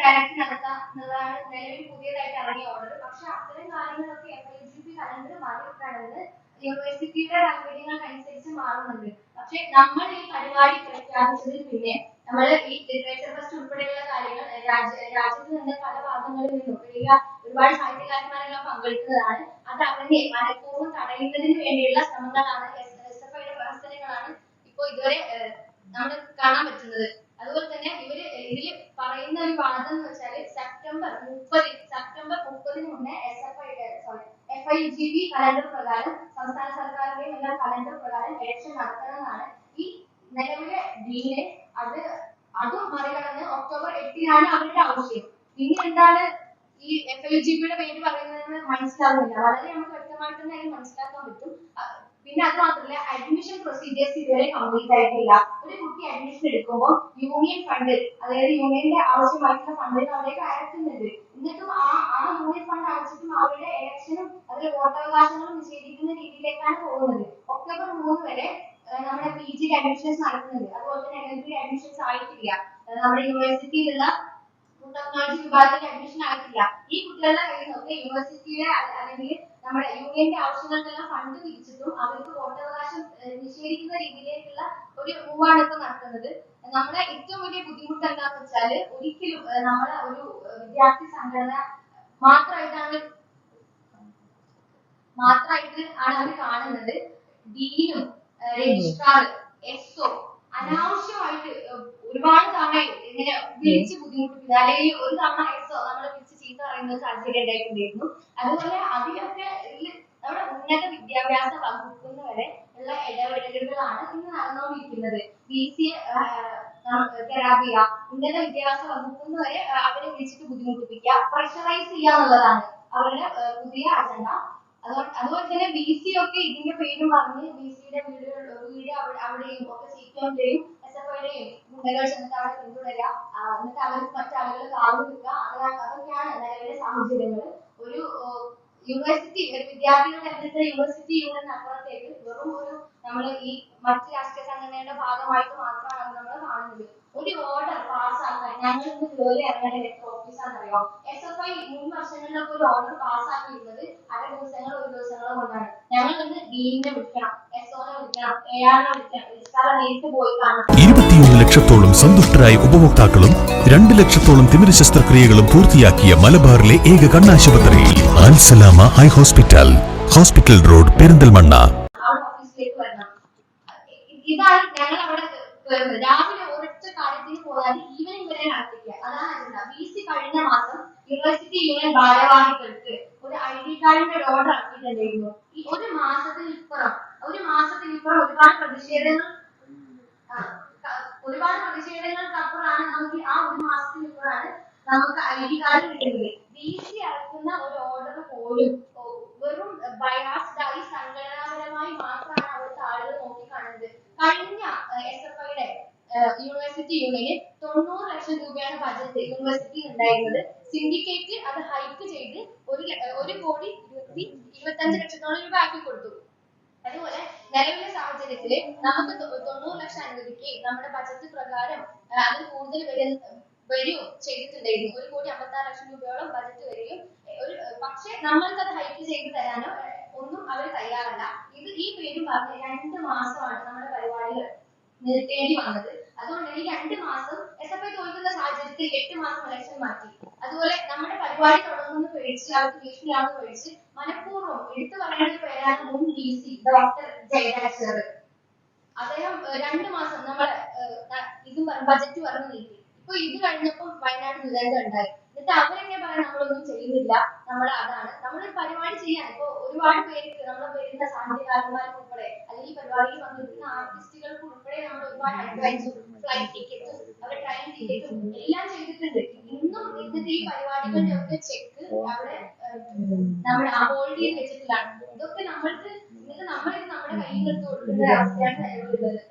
Direct നടത്താം എന്നതാണ് നിലവിൽ പുതിയതായിട്ട് ഇറങ്ങിയ ഓർഡർ. പക്ഷെ അത്തരം കാര്യങ്ങളൊക്കെ FIGP കലണ്ടർ മാറിയിട്ടാണെന്ന് യൂണിവേഴ്സിറ്റിയുടെ താല്പര്യങ്ങൾക്കനുസരിച്ച് മാറുന്നുണ്ട്. പക്ഷെ നമ്മൾ ഈ പരിപാടി പ്രഖ്യാപിച്ചതിൽ പിന്നെ നമ്മൾ ഈ ലിറ്ററേച്ചർ ഫെസ്റ്റ് ഉൾപ്പെടെയുള്ള കാര്യങ്ങൾ രാജ്യത്ത് നിന്ന് പല ഭാഗങ്ങളിൽ നിന്നും ഒരുപാട് സാഹിത്യകാരന്മാരെല്ലാം പങ്കെടുക്കുന്നതാണ്. അത് അവരെ മനഃപൂർവ്വം തടയുന്നതിന് വേണ്ടിയുള്ള ശ്രമങ്ങളാണ്, SFIയുടെ പ്രവർത്തനങ്ങളാണ് ഇപ്പോൾ ഇതുവരെ നമ്മൾ കാണാൻ പറ്റുന്നത്. അതുപോലെ തന്നെ ഇതിൽ പറയുന്ന ഒരു വാദം എന്ന് വെച്ചാൽ സെപ്റ്റംബർ 30 മുന്നേ FIGP കലണ്ടർ പ്രകാരം സംസ്ഥാന സർക്കാരിന്റെയും എല്ലാ കലണ്ടർ പ്രകാരം ഇലക്ഷൻ നടത്തണമെന്നാണ് ഈ നിലവിലെ ഡീന്. അതും മറികടന്ന് ഒക്ടോബർ 8 അവരുടെ ആവശ്യം. പിന്നെ എന്താണ് ഈ FIGPയുടെ പേര് പറയുന്നതെന്ന് മനസ്സിലാവുന്നില്ല. വളരെ നമുക്ക് വ്യക്തമായിട്ട് തന്നെ മനസ്സിലാക്കാൻ പറ്റും. പിന്നെ അത് മാത്രമല്ല, അഡ്മിഷൻ പ്രൊസീജിയേഴ്സ് ഇതുവരെ കംപ്ലീറ്റ് ആയിട്ടില്ല. ഒരു കുട്ടി അഡ്മിഷൻ എടുക്കുമ്പോൾ യൂണിയൻ ഫണ്ട്, അതായത് യൂണിയന്റെ ആവശ്യമായിട്ടുള്ള ഫണ്ടിന് അവിടേക്ക് അയക്കുന്നുണ്ട്. എന്നിട്ടും ആ യൂണിയൻ ഫണ്ട് അടച്ചിട്ടും അവരുടെ ഇലക്ഷനും അതിൽ വോട്ടവകാശങ്ങളും നിഷേധിക്കുന്ന രീതിയിലേക്കാണ് പോകുന്നത്. ഒക്ടോബർ 3 വരെ നമ്മുടെ PG അഡ്മിഷൻസ് നടക്കുന്നുണ്ട്. അതുപോലെ തന്നെ LLB അഡ്മിഷൻസ് ആയിട്ടില്ല. നമ്മുടെ യൂണിവേഴ്സിറ്റിയിലുള്ള ടെക്നോളജി വിഭാഗത്തിൽ അഡ്മിഷൻ ആയിട്ടില്ല. ഈ കുട്ടികളുടെ കയ്യിൽ നിന്നൊക്കെ യൂണിവേഴ്സിറ്റിയുടെ അല്ലെങ്കിൽ നമ്മുടെ യൂണിയന്റെ ആവശ്യങ്ങൾക്കെല്ലാം ഫണ്ട് തിരിച്ചിട്ടും അവർക്ക് വോട്ടവകാശം നിഷേധിക്കുന്ന രീതിയിലേക്കുള്ള ഒരു മൂവാണ് ഇപ്പൊ നടക്കുന്നത്. നമ്മുടെ ഏറ്റവും വലിയ ബുദ്ധിമുട്ട് എന്താണെന്ന് വെച്ചാൽ, ഒരിക്കലും നമ്മളെ ഒരു വിദ്യാർത്ഥി സംഘടന മാത്രമായിട്ട് അവർ കാണുന്നത്. ഡീനും രജിസ്ട്രാർ SO അനാവശ്യമായിട്ട് ഒരുപാട് തവണ ഇങ്ങനെ വിളിച്ച് ബുദ്ധിമുട്ടിപ്പിക്കുക, അല്ലെങ്കിൽ ഒരു തവണ SO നമ്മളെ വിളിച്ച് ചീത്ത പറയുന്ന സാഹചര്യം ഉണ്ടായിട്ടുണ്ടായിരുന്നു. അതുപോലെ അതിലൊക്കെ നമ്മുടെ ഉന്നത വിദ്യാഭ്യാസ വകുപ്പിന് വരെ ഉള്ള ഇടപെടലുകളാണ് ഇന്ന് നടന്നുകൊണ്ടിരിക്കുന്നത്. തെറാപ്പിയ ഉന്നത വിദ്യാഭ്യാസ വകുപ്പിന് വരെ അവരെ വിളിച്ചിട്ട് ബുദ്ധിമുട്ടിപ്പിക്കുക, പ്രഷറൈസ് ചെയ്യുക എന്നുള്ളതാണ് അവരുടെ പുതിയ അജണ്ട. അതുപോലെ തന്നെ BC ഒക്കെ ഇതിന്റെ പേരും പറഞ്ഞ് BCയുടെ വീട് അവിടെയും ഒക്കെ CPMന്റെയും SFIയുടെയും ഗുണ്ടകൾ ചെന്നിട്ട് അവിടെ പിന്തുടരുക, എന്നിട്ട് അവർക്ക് മറ്റാളുകൾ കാവൽ വെക്കുക. അതൊക്കെയാണ് നിലവിലെ സാഹചര്യങ്ങൾ. ഒരു യൂണിവേഴ്സിറ്റി, ഒരു വിദ്യാർത്ഥികളുടെ യൂണിവേഴ്സിറ്റി യൂണിയൻ അപ്പുറത്തേക്ക് വെറും നമ്മൾ ഈ മറ്റ് രാഷ്ട്രീയ സംഘടനയുടെ ഭാഗമായിട്ട് മാത്രമാണ് നമ്മൾ കാണുന്നത്. ഒരു ഓർഡർ പാസ്സാക്കാൻ ഞങ്ങൾ ഇന്ന് ജോലി ഇറങ്ങേണ്ട എത്ര ഓഫീസാണെന്നറിയോ? SFI 3 വർഷങ്ങളിലൊക്കെ ഒരു ഓർഡർ പാസ്സാക്കിയിരുന്നത് അര ദിവസങ്ങളോ ഒരു ദിവസങ്ങളോ കൊണ്ടാണ്. ഞങ്ങൾ ഇന്ന് ഡീനിനെ വിളിക്കണം, SOനെ വിളിക്കണം, ARനെ വിളിക്കണം, രജിസ്ട്രാറെ നേരിട്ട് പോയി കാണണം. 21 ലക്ഷത്തോളം സന്തുഷ്ടരായ ഉപഭോക്താക്കളും 2 ലക്ഷത്തോളം തിമിര ശസ്ത്രക്രിയകളും പൂർത്തിയാക്കിയ മലബാറിലെ ഏക കണ്ണാശുപത്രി Al Salama high hospital, hospital road, Perinthalmanna. ഇതാണ് ഞങ്ങൾ അവിടെ രാവിലെ ഒരൊറ്റ കാര്യത്തിന് പോയാൽ ഈവനിങ് വരെ നടത്തിക്കുക. അതാണ് അജണ്ട. BC കഴിഞ്ഞ മാസം യൂണിവേഴ്സിറ്റി യൂണിയൻ ഭാരവാഹികൾക്ക് ഒരു ID കാർഡിന്റെ ഒരു ഓർഡർ ആക്കിയിട്ടുണ്ടായിരുന്നു. ഈ ഒരു മാസത്തിനിപ്പുറം ഒരുപാട് പ്രതിഷേധങ്ങൾക്കപ്പുറമാണ് നമുക്ക് ആ ഒരു മാസത്തിനിപ്പുറമാണ് നമുക്ക് ID കാർഡ് കിട്ടുന്നത്. BC ഇറക്കുന്ന ഒരു ഓർഡർ പോലും വെറും ബയാസ്ഡായി സംഘടനാപരമായി മാത്രമാണ് അവിടുത്തെ ആളുകൾ നോക്കിക്കാണുന്നത്. കഴിഞ്ഞ SFIയുടെ യൂണിവേഴ്സിറ്റി യൂണിയന് 90 ലക്ഷം രൂപയാണ് ബജറ്റ് യൂണിവേഴ്സിറ്റിയിൽ ഉണ്ടായിരുന്നത്. സിൻഡിക്കേറ്റ് അത് ഹൈക്ക് ചെയ്ത് 1,25 ലക്ഷത്തോളം രൂപ ആക്കി കൊടുത്തു. അതുപോലെ നിലവിലെ സാഹചര്യത്തിൽ നമുക്ക് 90 ലക്ഷം അനുവദിക്കുകയും നമ്മുടെ ബജറ്റ് പ്രകാരം അത് കൂടുതൽ വരികയും ചെയ്തിട്ടുണ്ടായിരുന്നു. 1,56 ലക്ഷം രൂപയോളം ബജറ്റ് വരികയും, പക്ഷെ നമ്മൾക്ക് അത് ഹൈക്ക് ചെയ്ത് തരാനോ ഒന്നും അവർ തയ്യാറല്ല. ഈ പേരും പറഞ്ഞ് 2 മാസമാണ് നമ്മുടെ പരിപാടികൾ നിർത്തേണ്ടി വന്നത്. അതുകൊണ്ട് ഈ 2 മാസം SFI തോൽക്കുന്ന സാഹചര്യത്തിൽ 8 മാസം ഇലക്ഷൻ മാറ്റി. അതുപോലെ നമ്മുടെ പരിപാടി തുടങ്ങുന്ന പേടിച്ച് അവർക്ക് ഭീഷണിയാണെന്ന് പേടിച്ച് മനഃപൂർവ്വം എടുത്തു പറയേണ്ട പേരാണ് മുൻ DC ഡോക്ടർ ജയരാജ് സർ. അദ്ദേഹം 2 മാസം നമ്മളെ ഇതും ബജറ്റ് പറഞ്ഞു നീട്ടി. ഇപ്പൊ ഇത് കഴിഞ്ഞപ്പോൾ വയനാട് ദുരന്തം ഉണ്ടായി. എന്നിട്ട് അവരെന്നെ പറയാൻ നമ്മളൊന്നും ചെയ്യുന്നില്ല, നമ്മളൊരു പരിപാടി ചെയ്യാൻ. ഇപ്പൊ ഒരുപാട് പേർക്ക് നമ്മളെ വരുന്ന സാഹിത്യകാരന്മാർക്ക് ഉൾപ്പെടെ അല്ലെങ്കിൽ പരിപാടിയിൽ വന്നിരിക്കുന്ന ആർട്ടിസ്റ്റുകൾക്ക് ഉൾപ്പെടെ നമ്മൾ ഒരുപാട് അഡ്വൈസും ഫ്ലൈറ്റ് ടിക്കറ്റും അവരുടെ ട്രെയിൻ ടിക്കറ്റും എല്ലാം ചെയ്തിട്ടുണ്ട്. ഇന്നും ഇന്നത്തെ ഈ പരിപാടികളുടെ ഒക്കെ ചെക്ക് അവിടെ നമ്മൾ ഹോൾഡ് ചെയ്ത് വെച്ചിട്ടുള്ളതാണ്. ഇതൊക്കെ നമ്മളിത് നമ്മുടെ കയ്യിൽ എടുത്ത് കൊടുക്കുന്ന അവസ്ഥയാണ് നിലവിലുള്ളത്.